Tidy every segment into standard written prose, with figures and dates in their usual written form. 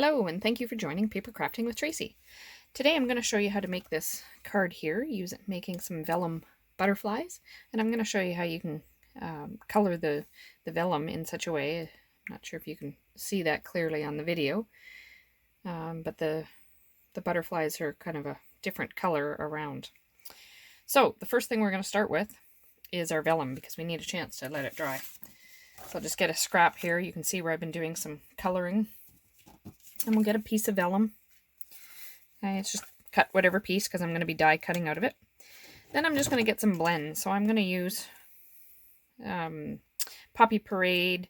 Hello, and thank you for joining Paper Crafting with Tracey. Today I'm going to show you how to make this card here, making some vellum butterflies, and I'm going to show you how you can color the vellum in such a way. I'm not sure if you can see that clearly on the video, but the butterflies are kind of a different color around. So the first thing we're going to start with is our vellum, because we need a chance to let it dry. So I'll just get a scrap here. You can see where I've been doing some coloring. And we'll get a piece of vellum. Okay, it's just cut whatever piece because I'm going to be die cutting out of it. Then I'm just going to get some blends. So I'm going to use Poppy Parade,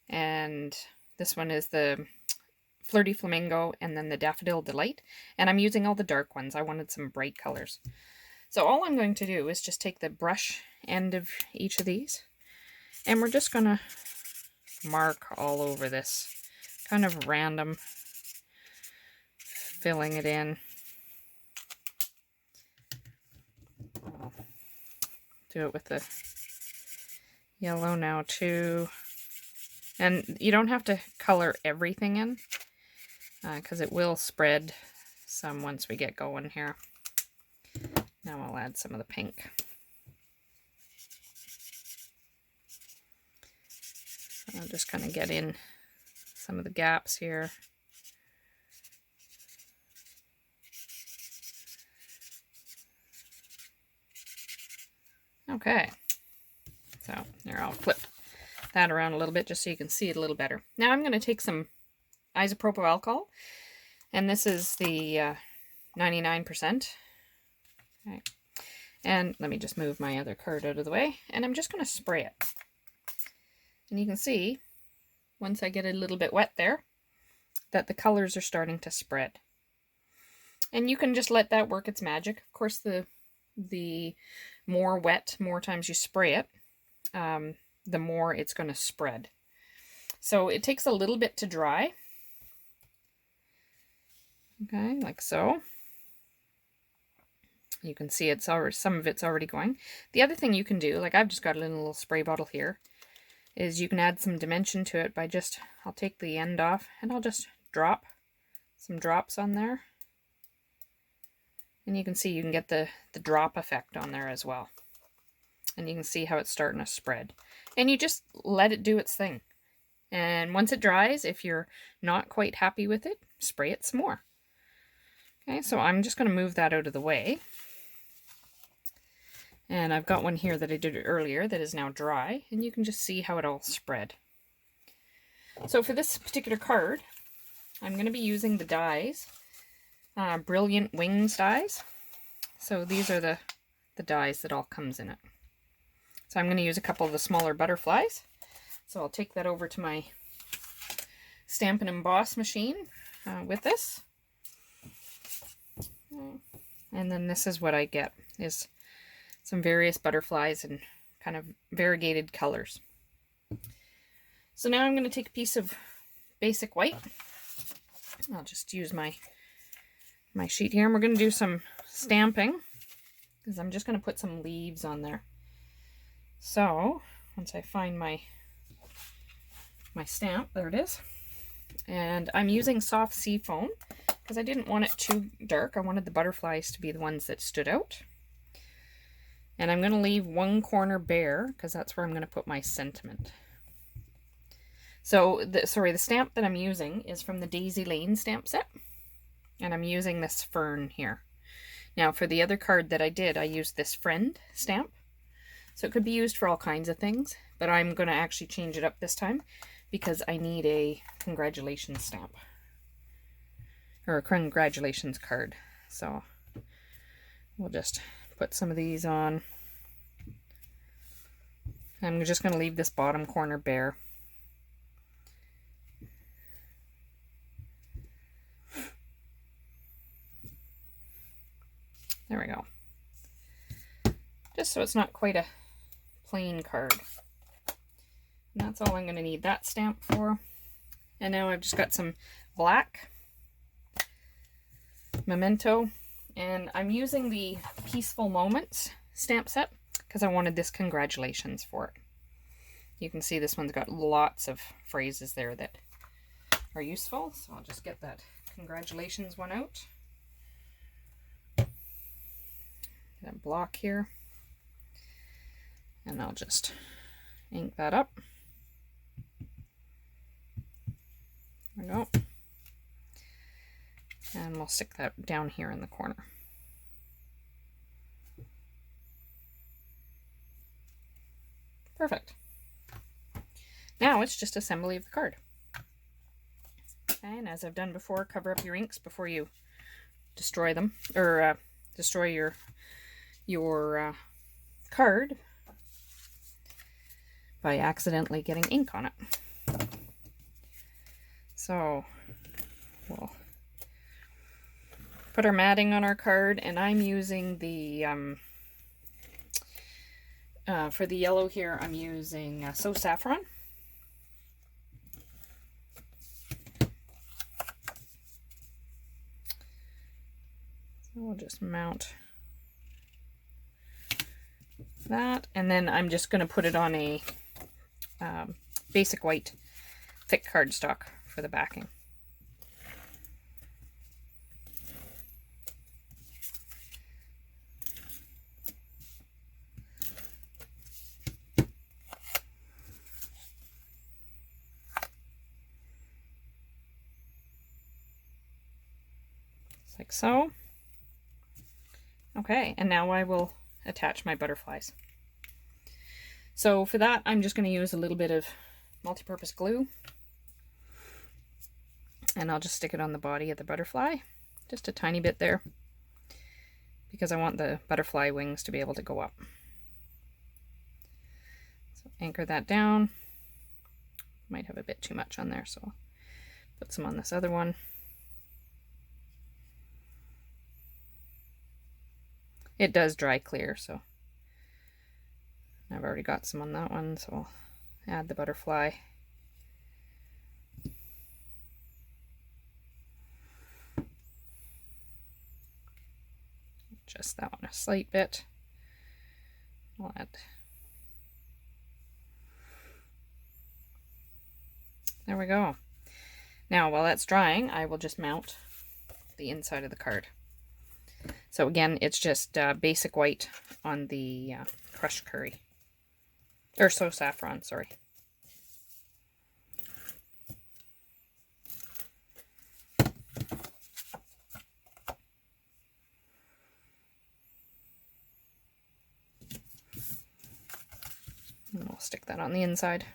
and this one is the Flirty Flamingo, and then the Daffodil Delight. And I'm using all the dark ones. I wanted some bright colors. So all I'm going to do is just take the brush end of each of these, and we're just going to mark all over this, kind of random, filling it in. I'll do it with the yellow now too. And you don't have to color everything in, because it will spread some once we get going here. Now I'll add some of the pink. So I'll just kind of get in some of the gaps here. Okay, so there, I'll flip that around a little bit just so you can see it a little better. Now I'm going to take some isopropyl alcohol, and this is the 99%. Okay. And let me just move my other card out of the way, and I'm just going to spray it. And you can see, once I get a little bit wet there, that the colors are starting to spread. And you can just let that work its magic. Of course, the more wet, more times you spray it, the more it's going to spread. So it takes a little bit to dry. Okay, like so. You can see it's already, some of it's already going. The other thing you can do, like I've just got a little spray bottle here, is you can add some dimension to it by just, I'll take the end off and I'll just drop some drops on there. And you can see you can get the drop effect on there as well. And you can see how it's starting to spread. And you just let it do its thing. And once it dries, if you're not quite happy with it, spray it some more. Okay, so I'm just going to move that out of the way. And I've got one here that I did earlier that is now dry. And you can just see how it all spread. So for this particular card, I'm going to be using the dies. Brilliant Wings dies. So these are the dies that all comes in it. So I'm going to use a couple of the smaller butterflies. So I'll take that over to my Stampin' Emboss machine with this. And then this is what I get, is some various butterflies in kind of variegated colors. So now I'm going to take a piece of basic white. I'll just use my sheet here, and we're going to do some stamping, because I'm just going to put some leaves on there. So once I find my stamp, there it is, and I'm using soft sea foam because I didn't want it too dark. I wanted the butterflies to be the ones that stood out, and I'm going to leave one corner bare because that's where I'm going to put my sentiment. So the stamp that I'm using is from the Daisy Lane stamp set. And I'm using this fern here. Now for the other card that I did, I used this friend stamp. So it could be used for all kinds of things, but I'm going to actually change it up this time because I need a congratulations stamp. Or a congratulations card. So we'll just put some of these on. I'm just going to leave this bottom corner bare. There we go. Just so it's not quite a plain card. And that's all I'm going to need that stamp for. And now I've just got some black memento. And I'm using the Peaceful Moments stamp set because I wanted this congratulations for it. You can see this one's got lots of phrases there that are useful. So I'll just get that congratulations one out. That block here. And I'll just ink that up. There we go. And we'll stick that down here in the corner. Perfect. Now it's just assembly of the card. And as I've done before, cover up your inks before you destroy them, or destroy your card by accidentally getting ink on it. So we'll put our matting on our card, and I'm using the for the yellow here, I'm using So Saffron. So we'll just mount that, and then I'm just going to put it on a basic white thick cardstock for the backing. Like so. Okay, and now I will attach my butterflies. So for that, I'm just going to use a little bit of multi-purpose glue, and I'll just stick it on the body of the butterfly, just a tiny bit there, because I want the butterfly wings to be able to go up. So anchor that down. Might have a bit too much on there, so I'll put some on this other one. It does dry clear, so I've already got some on that one, so I'll add the butterfly. Just that one a slight bit. I'll add. There we go. Now, while that's drying, I will just mount the inside of the card. So again, it's just basic white on the crushed curry. Or So Saffron, sorry. And we'll stick that on the inside.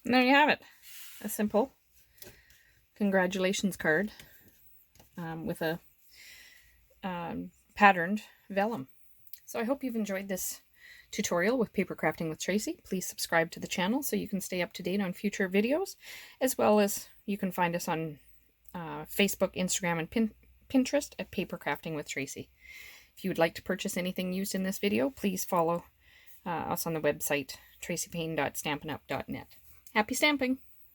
And there you have it, a simple congratulations card with a patterned vellum. So I hope you've enjoyed this tutorial with paper crafting with Tracey. Please subscribe to the channel so you can stay up to date on future videos, as well as you can find us on Facebook, Instagram, and Pinterest at Paper Crafting with Tracey. If you would like to purchase anything used in this video, please follow us on the website traceypayne.stampinup.net. Happy stamping!